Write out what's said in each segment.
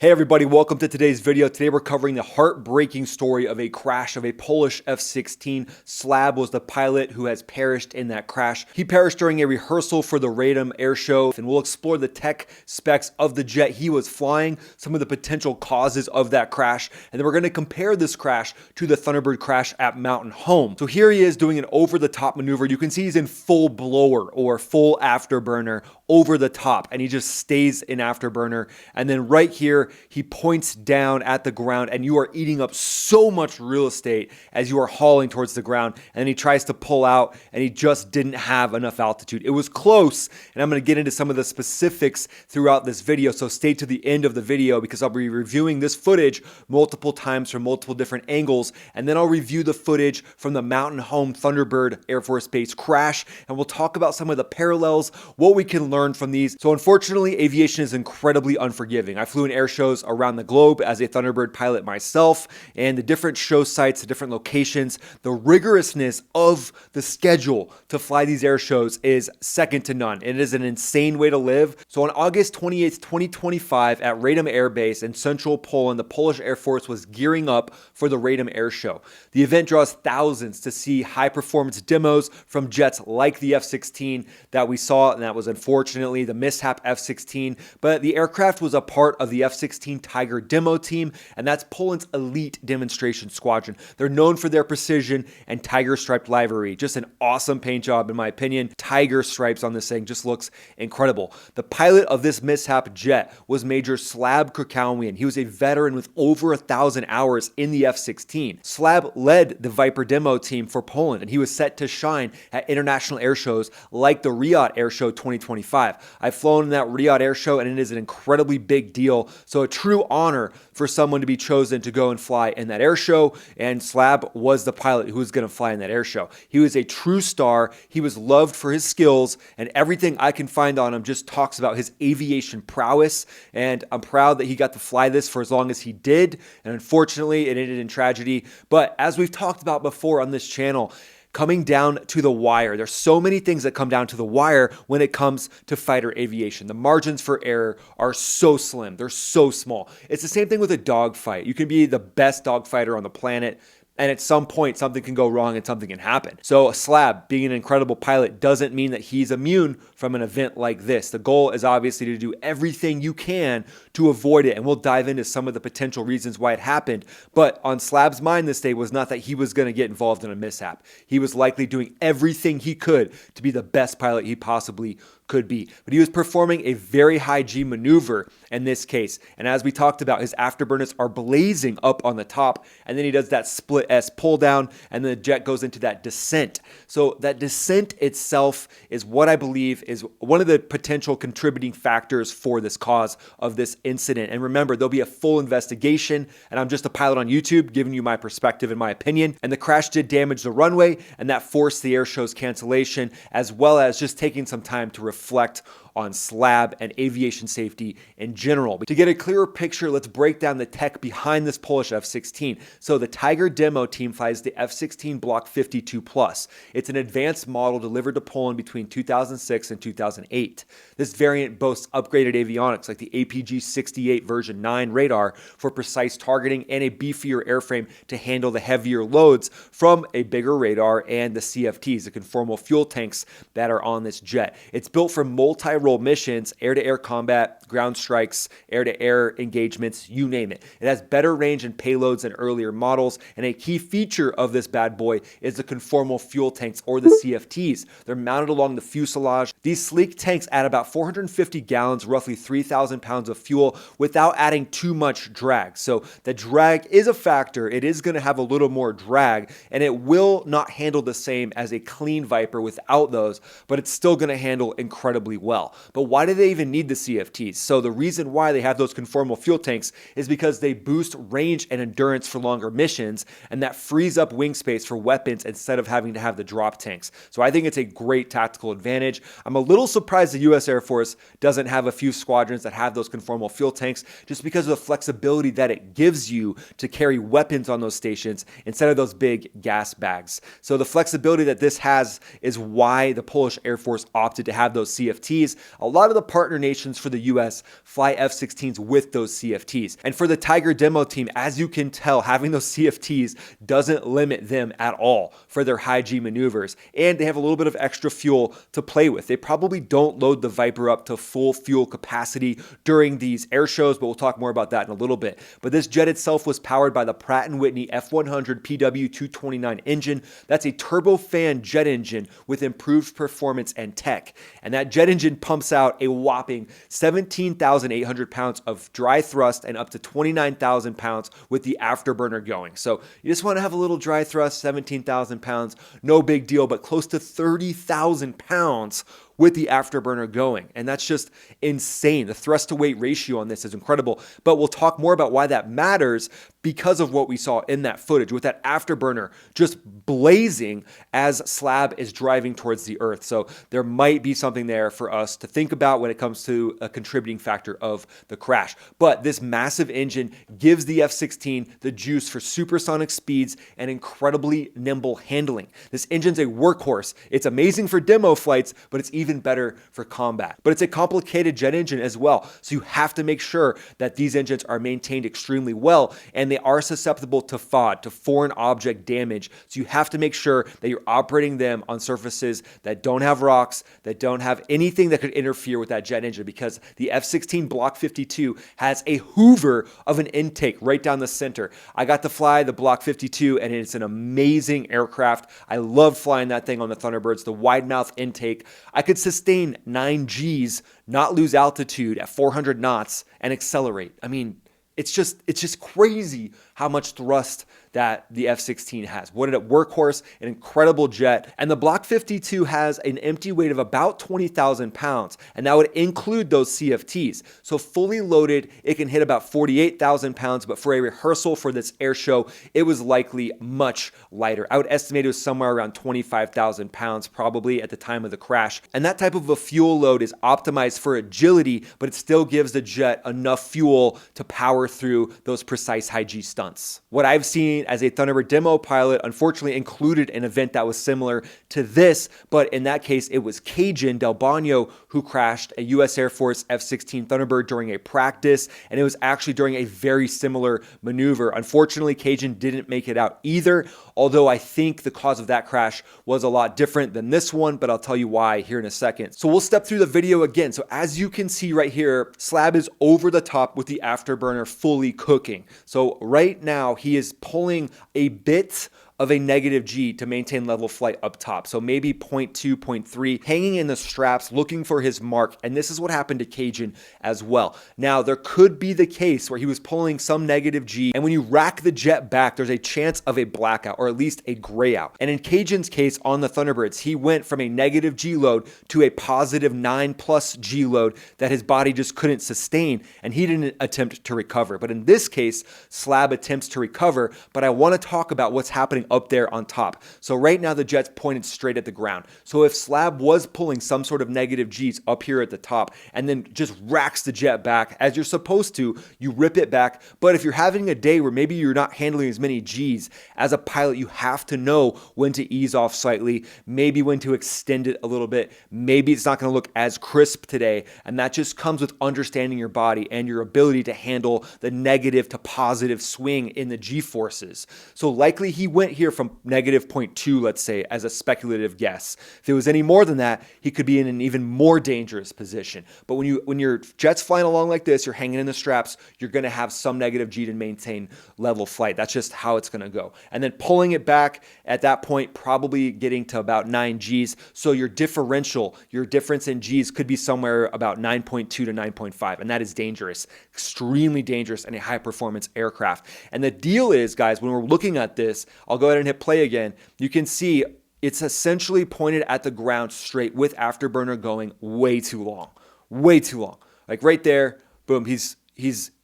Hey everybody, welcome to today's video. Today we're covering the heartbreaking story of a crash of a Polish F-16. SLAB was the pilot who has perished in that crash. He perished during a rehearsal for the Radom Air Show, and we'll explore the tech specs of the jet he was flying, some of the potential causes of that crash, and then we're going to compare this crash to the Thunderbird crash at Mountain Home. So here he is doing an over-the-top maneuver. You can see he's in full blower or full afterburner over the top, and he just stays in afterburner. And then right here, he points down at the ground, and you are eating up so much real estate as you are hauling towards the ground. And then he tries to pull out, and he just didn't have enough altitude. It was close, and I'm going to get into some of the specifics throughout this video, so stay to the end of the video because I'll be reviewing this footage multiple times from multiple different angles, and then I'll review the footage from the Mountain Home Thunderbird Air Force Base crash, and we'll talk about some of the parallels, what we can learn from these. So unfortunately, aviation is incredibly unforgiving. I flew in air shows around the globe as a Thunderbird pilot myself, and the different show sites, the different locations, the rigorousness of the schedule to fly these air shows is second to none. It is an insane way to live. So on August 28th, 2025 at Radom Air Base in central Poland, the Polish Air Force was gearing up for the Radom Air Show. The event draws thousands to see high performance demos from jets like the F-16 that we saw, and that was unfortunately the mishap F-16, but the aircraft was a part of the F-16 Tiger demo team, and that's Poland's elite demonstration squadron. They're known for their precision and tiger striped livery. Just an awesome paint job in my opinion. Tiger stripes on this thing just looks incredible. The pilot of this mishap jet was Major SLAB Krakowian. He was a veteran with over 1,000 hours in the F-16. SLAB led the Viper demo team for Poland, and he was set to shine at international air shows like the Radom Air Show 2025. I've flown in that Radom Air Show, and it is an incredibly big deal. So a true honor for someone to be chosen to go and fly in that air show, and SLAB was the pilot who was going to fly in that air show. He was a true star. He was loved for his skills, and everything I can find on him just talks about his aviation prowess, and I'm proud that he got to fly this for as long as he did, and unfortunately it ended in tragedy. But as we've talked about before on this channel, coming down to the wire. There's so many things that come down to the wire when it comes to fighter aviation. The margins for error are so slim. They're so small. It's the same thing with a dogfight. You can be the best dogfighter on the planet, and at some point, something can go wrong and something can happen. So a SLAB, being an incredible pilot, doesn't mean that he's immune from an event like this. The goal is obviously to do everything you can to avoid it, and we'll dive into some of the potential reasons why it happened. But on SLAB's mind this day was not that he was going to get involved in a mishap. He was likely doing everything he could to be the best pilot he possibly could be. But he was performing a very high G maneuver in this case. And as we talked about, his afterburners are blazing up on the top, and then he does that split S pull down, and the jet goes into that descent. So that descent itself is what I believe is one of the potential contributing factors for this cause of this incident. And remember, there'll be a full investigation, and I'm just a pilot on YouTube giving you my perspective and my opinion. And the crash did damage the runway, and that forced the air show's cancellation, as well as just taking some time to reflect on SLAB and aviation safety in general. But to get a clearer picture, let's break down the tech behind this Polish F-16. So the Tiger demo team flies the F-16 Block 52 Plus. It's an advanced model delivered to Poland between 2006 and 2008. This variant boasts upgraded avionics like the APG-68 version 9 radar for precise targeting and a beefier airframe to handle the heavier loads from a bigger radar and the CFTs, the conformal fuel tanks that are on this jet. It's built for multi-role missions, air-to-air combat, ground strikes, air-to-air engagements, you name it. It has better range and payloads than earlier models, and a key feature of this bad boy is the conformal fuel tanks, or the CFTs. They're mounted along the fuselage. These sleek tanks add about 450 gallons, roughly 3,000 pounds of fuel, without adding too much drag. So the drag is a factor. It is going to have a little more drag, and it will not handle the same as a clean Viper without those, but it's still going to handle incredibly well. But why do they even need the CFTs? So the reason why they have those conformal fuel tanks is because they boost range and endurance for longer missions, and that frees up wing space for weapons instead of having to have the drop tanks. So I think it's a great tactical advantage. I'm a little surprised the US Air Force doesn't have a few squadrons that have those conformal fuel tanks, just because of the flexibility that it gives you to carry weapons on those stations instead of those big gas bags. So the flexibility that this has is why the Polish Air Force opted to have those CFTs, a lot of the partner nations for the US fly F-16s with those CFTs. And for the Tiger demo team, as you can tell, having those CFTs doesn't limit them at all for their high G maneuvers. And they have a little bit of extra fuel to play with. They probably don't load the Viper up to full fuel capacity during these air shows, but we'll talk more about that in a little bit. But this jet itself was powered by the Pratt & Whitney F100 PW229 engine. That's a turbofan jet engine with improved performance and tech. And that jet engine pumps out a whopping 17,800 pounds of dry thrust and up to 29,000 pounds with the afterburner going. So you just want to have a little dry thrust, 17,000 pounds, no big deal, but close to 30,000 pounds with the afterburner going. And that's just insane. The thrust to weight ratio on this is incredible, but we'll talk more about why that matters because of what we saw in that footage with that afterburner just blazing as SLAB is driving towards the Earth. So there might be something there for us to think about when it comes to a contributing factor of the crash. But this massive engine gives the F-16 the juice for supersonic speeds and incredibly nimble handling. This engine's a workhorse. It's amazing for demo flights, but it's even better for combat. But it's a complicated jet engine as well, so you have to make sure that these engines are maintained extremely well, and they are susceptible to FOD, to foreign object damage. So you have to make sure that you're operating them on surfaces that don't have rocks, that don't have anything that could interfere with that jet engine, because the F-16 Block 52 has a hoover of an intake right down the center. I got to fly the Block 52, and it's an amazing aircraft. I love flying that thing on the Thunderbirds, the wide mouth intake. I could sustain 9 Gs, not lose altitude at 400 knots, and accelerate. I mean, it's just crazy how much thrust that the F-16 has. What a workhorse, an incredible jet. And the Block 52 has an empty weight of about 20,000 pounds, and that would include those CFTs. So fully loaded, it can hit about 48,000 pounds, but for a rehearsal for this air show, it was likely much lighter. I would estimate it was somewhere around 25,000 pounds probably at the time of the crash. And that type of a fuel load is optimized for agility, but it still gives the jet enough fuel to power through those precise high G stunts. What I've seen as a Thunderbird demo pilot unfortunately included an event that was similar to this, but in that case it was Cajun Del Bagno who crashed a US Air Force F-16 Thunderbird during a practice, and it was actually during a very similar maneuver. Unfortunately, Cajun didn't make it out either, although I think the cause of that crash was a lot different than this one, but I'll tell you why here in a second. So we'll step through the video again. So as you can see right here, SLAB is over the top with the afterburner fully cooking. So right now he is pulling a bit of a negative G to maintain level flight up top. So maybe 0.2, 0.3, hanging in the straps, looking for his mark. And this is what happened to Cajun as well. Now, there could be the case where he was pulling some negative G, and when you rack the jet back, there's a chance of a blackout, or at least a gray out. And in Cajun's case on the Thunderbirds, he went from a negative G load to a positive 9+ G load that his body just couldn't sustain, and he didn't attempt to recover. But in this case, SLAB attempts to recover, but I want to talk about what's happening up there on top. So right now the jet's pointed straight at the ground. So if SLAB was pulling some sort of negative G's up here at the top and then just racks the jet back as you're supposed to, you rip it back. But if you're having a day where maybe you're not handling as many G's, as a pilot you have to know when to ease off slightly, maybe when to extend it a little bit. Maybe it's not going to look as crisp today, and that just comes with understanding your body and your ability to handle the negative to positive swing in the G forces. So likely he went here from negative 0.2, let's say, as a speculative guess. If it was any more than that, he could be in an even more dangerous position. But when your jet's flying along like this, you're hanging in the straps, you're going to have some negative G to maintain level flight. That's just how it's going to go. And then pulling it back at that point, probably getting to about 9 Gs. So your differential, your difference in Gs could be somewhere about 9.2 to 9.5. And that is dangerous, extremely dangerous in a high performance aircraft. And the deal is, guys, when we're looking at this, I'll go ahead and hit play again. You can see it's essentially pointed at the ground straight with afterburner going way too long. Way too long. Like right there, boom, he's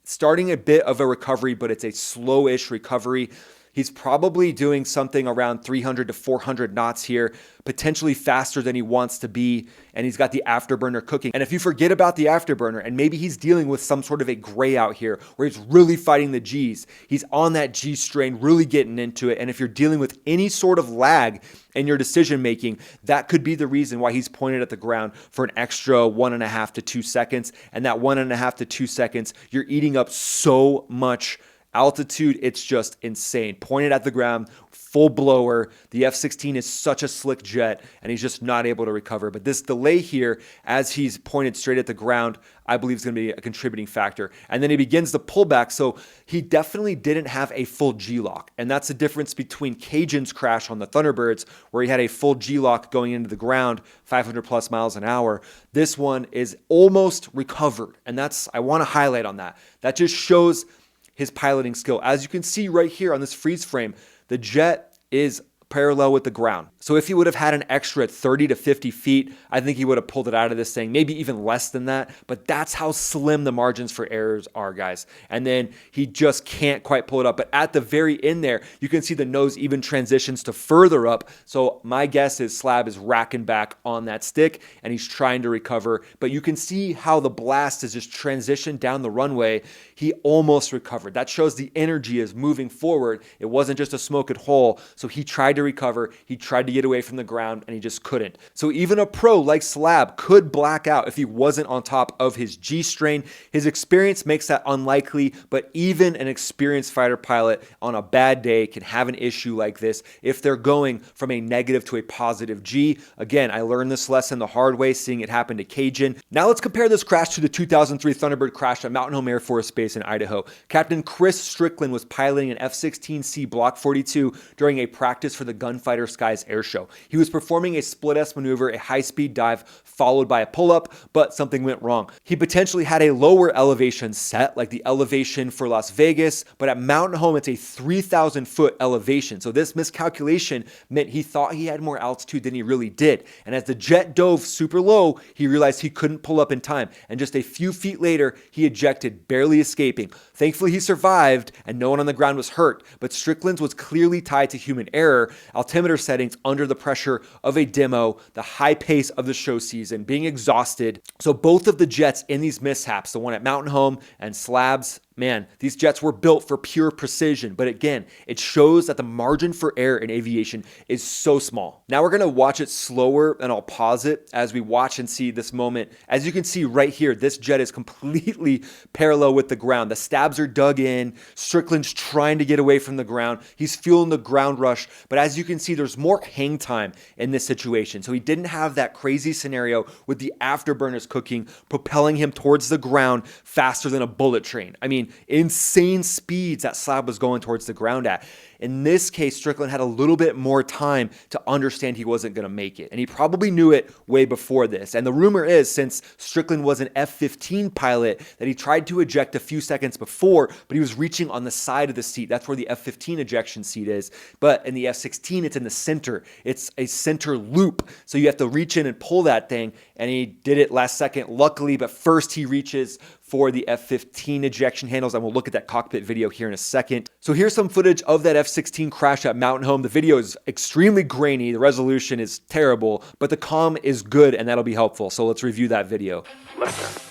starting a bit of a recovery, but it's a slow-ish recovery. He's probably doing something around 300 to 400 knots here, potentially faster than he wants to be, and he's got the afterburner cooking. And if you forget about the afterburner, and maybe he's dealing with some sort of a gray out here where he's really fighting the G's, he's on that G strain, really getting into it, and if you're dealing with any sort of lag in your decision making, that could be the reason why he's pointed at the ground for an extra 1.5 to 2 seconds, and that 1.5 to 2 seconds, you're eating up so much altitude, it's just insane. Pointed at the ground, full blower. The F-16 is such a slick jet, and he's just not able to recover. But this delay here, as he's pointed straight at the ground, I believe is going to be a contributing factor. And then he begins the pullback, so he definitely didn't have a full G-lock. And that's the difference between Cajun's crash on the Thunderbirds, where he had a full G-lock going into the ground, 500 plus miles an hour. This one is almost recovered, and I want to highlight on that. That just shows his piloting skill. As you can see right here on this freeze frame, the jet is parallel with the ground. So if he would have had an extra 30 to 50 feet, I think he would have pulled it out of this thing, maybe even less than that. But that's how slim the margins for errors are, guys. And then he just can't quite pull it up. But at the very end there, you can see the nose even transitions to further up. So my guess is SLAB is racking back on that stick and he's trying to recover. But you can see how the blast is just transitioned down the runway. He almost recovered. That shows the energy is moving forward. It wasn't just a smoking hole. So he tried to recover. He tried to get away from the ground and he just couldn't. So even a pro like SLAB could black out if he wasn't on top of his G strain. His experience makes that unlikely, but even an experienced fighter pilot on a bad day can have an issue like this if they're going from a negative to a positive G. Again, I learned this lesson the hard way, seeing it happen to Cajun. Now let's compare this crash to the 2003 Thunderbird crash at Mountain Home Air Force Base in Idaho. Captain Chris Strickland was piloting an F-16C Block 42 during a practice for the Gunfighter Skies Air Show. He was performing a split-S maneuver, a high-speed dive, followed by a pull-up, but something went wrong. He potentially had a lower elevation set, like the elevation for Las Vegas, but at Mountain Home, it's a 3,000-foot elevation. So this miscalculation meant he thought he had more altitude than he really did. And as the jet dove super low, he realized he couldn't pull up in time. And just a few feet later, he ejected, barely escaping. Thankfully, he survived, and no one on the ground was hurt, but Strickland's was clearly tied to human error, altimeter settings under the pressure of a demo, the high pace of the show season, being exhausted. So both of the jets in these mishaps, the one at Mountain Home and SLAB's, man, these jets were built for pure precision. But again, it shows that the margin for error in aviation is so small. Now we're going to watch it slower, and I'll pause it as we watch and see this moment. As you can see right here, this jet is completely parallel with the ground. The stabs are dug in. Strickland's trying to get away from the ground. He's feeling the ground rush. But as you can see, there's more hang time in this situation. So he didn't have that crazy scenario with the afterburners cooking, propelling him towards the ground faster than a bullet train. I mean, insane speeds that SLAB was going towards the ground at. In this case, Strickland had a little bit more time to understand he wasn't going to make it. And he probably knew it way before this. And the rumor is, since Strickland was an F-15 pilot, that he tried to eject a few seconds before, but he was reaching on the side of the seat. That's where the F-15 ejection seat is. But in the F-16, it's in the center. It's a center loop. So you have to reach in and pull that thing. And he did it last second, luckily. But first he reaches for the F-15 ejection handles, and we'll look at that cockpit video here in a second. So here's some footage of that F-16 crash at Mountain Home. The video is extremely grainy, the resolution is terrible, but the comm is good, and that'll be helpful. So let's review that video. Left turn.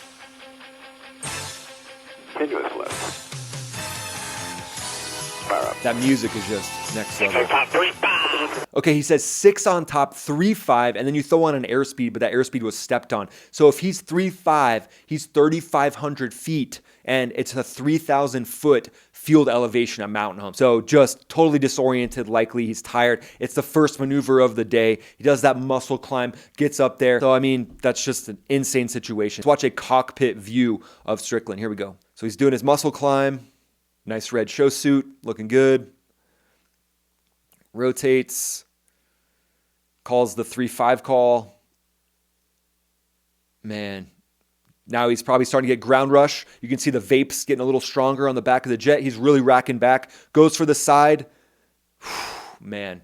Continuous left. Fire up. That music is just next level. Okay, he says 6 on top, 3.5, and then you throw on an airspeed, but that airspeed was stepped on. So if he's 3.5, he's 3,500 feet, and it's a 3,000-foot field elevation at Mountain Home. So just totally disoriented, likely he's tired. It's the first maneuver of the day. He does that muscle climb, gets up there. So, I mean, that's just an insane situation. Let's watch a cockpit view of Strickland. Here we go. So he's doing his muscle climb. Nice red show suit, looking good. Rotates, calls the 3-5 call. Man, now he's probably starting to get ground rush. You can see the vapes getting a little stronger on the back of the jet. He's really racking back. Goes for the side. Man,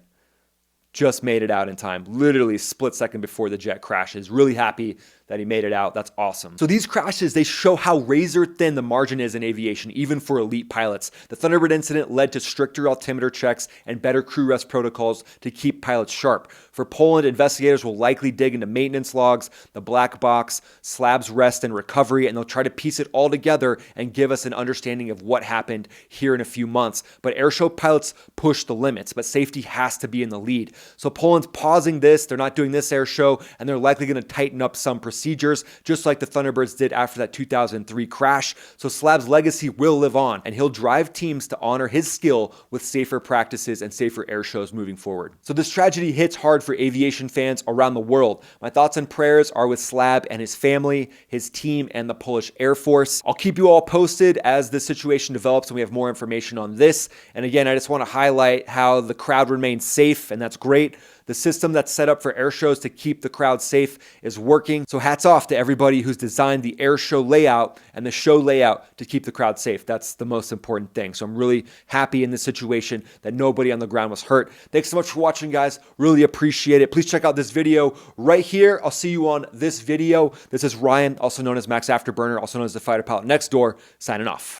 just made it out in time. Literally a split second before the jet crashes. Really happy that he made it out. That's awesome. So these crashes, they show how razor thin the margin is in aviation, even for elite pilots. The Thunderbird incident led to stricter altimeter checks and better crew rest protocols to keep pilots sharp. For Poland, investigators will likely dig into maintenance logs, the black box, SLAB's rest and recovery, and they'll try to piece it all together and give us an understanding of what happened here in a few months. But airshow pilots push the limits, but safety has to be in the lead. So Poland's pausing this, they're not doing this air show, and they're likely going to tighten up some procedures, just like the Thunderbirds did after that 2003 crash. So SLAB's legacy will live on, and he'll drive teams to honor his skill with safer practices and safer air shows moving forward. So this tragedy hits hard for aviation fans around the world. My thoughts and prayers are with SLAB and his family, his team, and the Polish Air Force. I'll keep you all posted as this situation develops and we have more information on this. And again, I just want to highlight how the crowd remains safe, and that's great. The system that's set up for air shows to keep the crowd safe is working. So hats off to everybody who's designed the air show layout and the show layout to keep the crowd safe. That's the most important thing. So I'm really happy in this situation that nobody on the ground was hurt. Thanks so much for watching, guys. Really appreciate it. Please check out this video right here. I'll see you on this video. This is Ryan, also known as Max Afterburner, also known as the fighter pilot next door, signing off.